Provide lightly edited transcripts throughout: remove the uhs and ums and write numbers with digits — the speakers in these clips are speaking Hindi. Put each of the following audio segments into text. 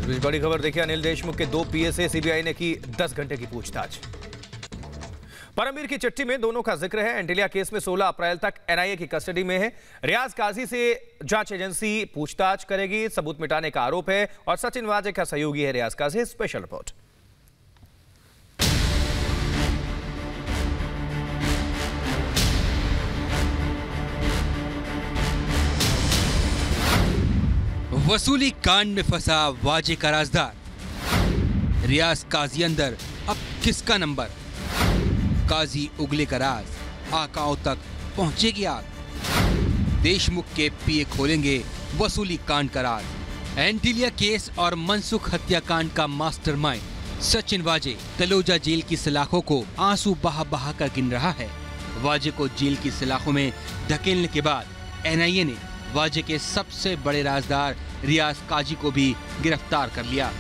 बड़ी खबर देखिए, अनिल देशमुख के 2 पीए से सीबीआई ने की 10 घंटे की पूछताछ। परमबीर की चिट्ठी में दोनों का जिक्र है। एंटीलिया केस में 16 अप्रैल तक एनआईए की कस्टडी में है। रियाज काजी से जांच एजेंसी पूछताछ करेगी। सबूत मिटाने का आरोप है और सचिन वाजे का सहयोगी है रियाज काजी। Special report. वसूली कांड में फंसा वाजे का राजदार, रियाज काजी अंदर, अब किसका नंबर? काजी उगले का राज, आकाओं तक पहुंचेगी आग। देशमुख के पीए खोलेंगे वसूली कांड का राज। एंटीलिया केस और मनसुख हत्याकांड का मास्टरमाइंड सचिन वाजे तलोजा जेल की सलाखों को आंसू बहा बहा कर गिन रहा है। वाजे को जेल की सलाखों में धकेलने के बाद एनआईए ने वाजे के सबसे बड़े राजदार रियाज काजी को भी गिरफ्तार कर लिया।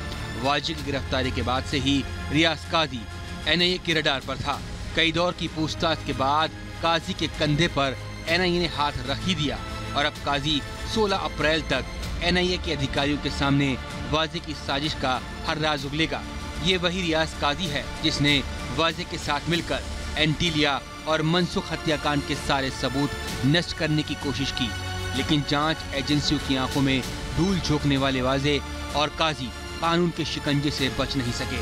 वाजे की गिरफ्तारी के बाद से ही रियाज काजी एनआईए के रडार पर था। कई दौर की पूछताछ के बाद काजी के कंधे पर एनआईए ने हाथ रख ही दिया और अब काजी 16 अप्रैल तक एनआईए के अधिकारियों के सामने वाजे की साजिश का हर राज उगलेगा। ये वही रियाज काजी है जिसने वाजे के साथ मिलकर एंटीलिया और मनसुख हत्याकांड के सारे सबूत नष्ट करने की कोशिश की, लेकिन जांच एजेंसियों की आंखों में धूल झोंकने वाले वाजे और काजी कानून के शिकंजे से बच नहीं सके।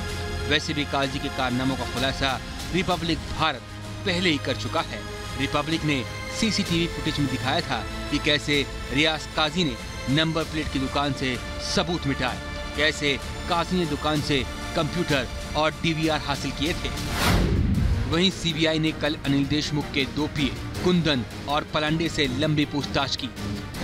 वैसे भी काजी के कारनामों का खुलासा रिपब्लिक भारत पहले ही कर चुका है। रिपब्लिक ने सीसीटीवी फुटेज में दिखाया था कि कैसे रियाज काजी ने नंबर प्लेट की दुकान से सबूत मिटाए, कैसे काजी ने दुकान से कंप्यूटर और डीवीआर हासिल किए थे। वहीं सीबीआई ने कल अनिल देशमुख के 2 पीए कुंदन और पलांडे से लंबी पूछताछ की।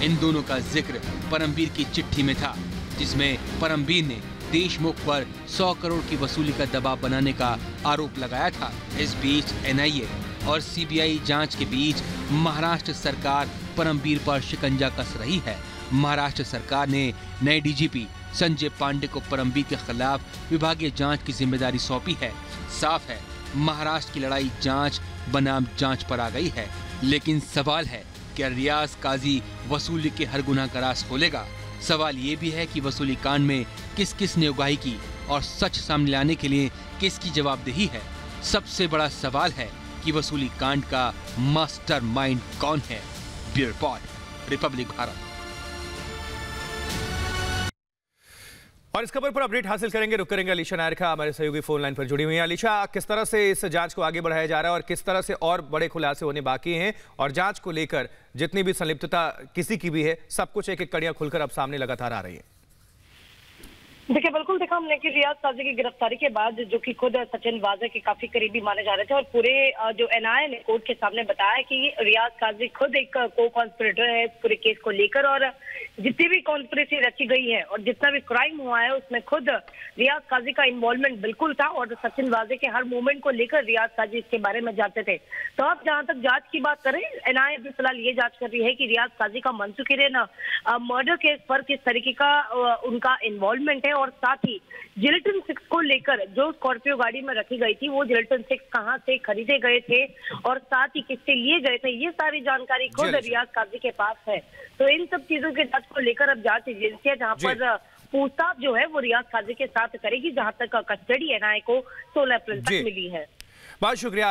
इन दोनों का जिक्र परमबीर की चिट्ठी में था, जिसमें परमबीर ने देशमुख पर 100 करोड़ की वसूली का दबाव बनाने का आरोप लगाया था। इस बीच एनआईए और सीबीआई जांच के बीच महाराष्ट्र सरकार परमबीर पर शिकंजा कस रही है। महाराष्ट्र सरकार ने नए डीजीपी संजय पांडे को परमबीर के खिलाफ विभागीय जांच की जिम्मेदारी सौंपी है। साफ है, महाराष्ट्र की लड़ाई जांच बनाम जांच पर आ गई है। लेकिन सवाल है, क्या रियाज काजी वसूली के हर गुनाह का राज खोलेगा? सवाल ये भी है कि वसूली कांड में किस किस ने उगाही की और सच सामने लाने के लिए किसकी जवाबदेही है। सबसे बड़ा सवाल है कि वसूली कांड का मास्टरमाइंड कौन है। Bureau report, Republic Bharat. और इस खबर पर अपडेट हासिल करेंगे, रुक करेंगे अलीशा नायर का, हमारे सहयोगी फोन लाइन पर जुड़ी हुई हैं। अलीशा, किस तरह से इस जांच को आगे बढ़ाया जा रहा है और किस तरह से और बड़े खुलासे होने बाकी हैं, और जांच को लेकर जितनी भी संलिप्तता किसी की भी है, सब कुछ एक एक कड़ियां खुलकर अब सामने लगातार आ रही है? देखिए, बिल्कुल देखा हमने कि रियाज काजी की गिरफ्तारी के बाद जो कि खुद सचिन वाजे के काफी करीबी माने जा रहे थे और पूरे जो एनआईए ने कोर्ट के सामने बताया कि रियाज काजी खुद एक को कॉन्स्पिरेटर है इस पूरे केस को लेकर, और जितनी भी कॉन्स्पिरेसी रची गई है और जितना भी क्राइम हुआ है उसमें खुद रियाज काजी का इन्वॉल्वमेंट बिल्कुल था और सचिन वाजे के हर मूवमेंट को लेकर रियाज काजी इसके बारे में जानते थे। तो अब जहां तक जांच की बात करें, एनआईए भी फिलहाल ये जांच कर रही है कि रियाज काजी का मनसुख मर्डर केस पर किस तरीके का उनका इन्वॉल्वमेंट है, और साथ ही जिलेटिन 6 को लेकर जो स्कॉर्पियो गाड़ी में रखी गई थी वो जिलेटिन 6 कहां से खरीदे गए थे और साथ ही किससे लिए गए थे, ये सारी जानकारी खुद रियाज काजी के पास है। तो इन सब चीजों के जांच को लेकर अब जांच एजेंसियां जहां पर पूछताछ जो है वो रियाज काजी के साथ करेगी, जहां तक कस्टडी एनआईए को 16 अप्रैल तक मिली है। बहुत शुक्रिया।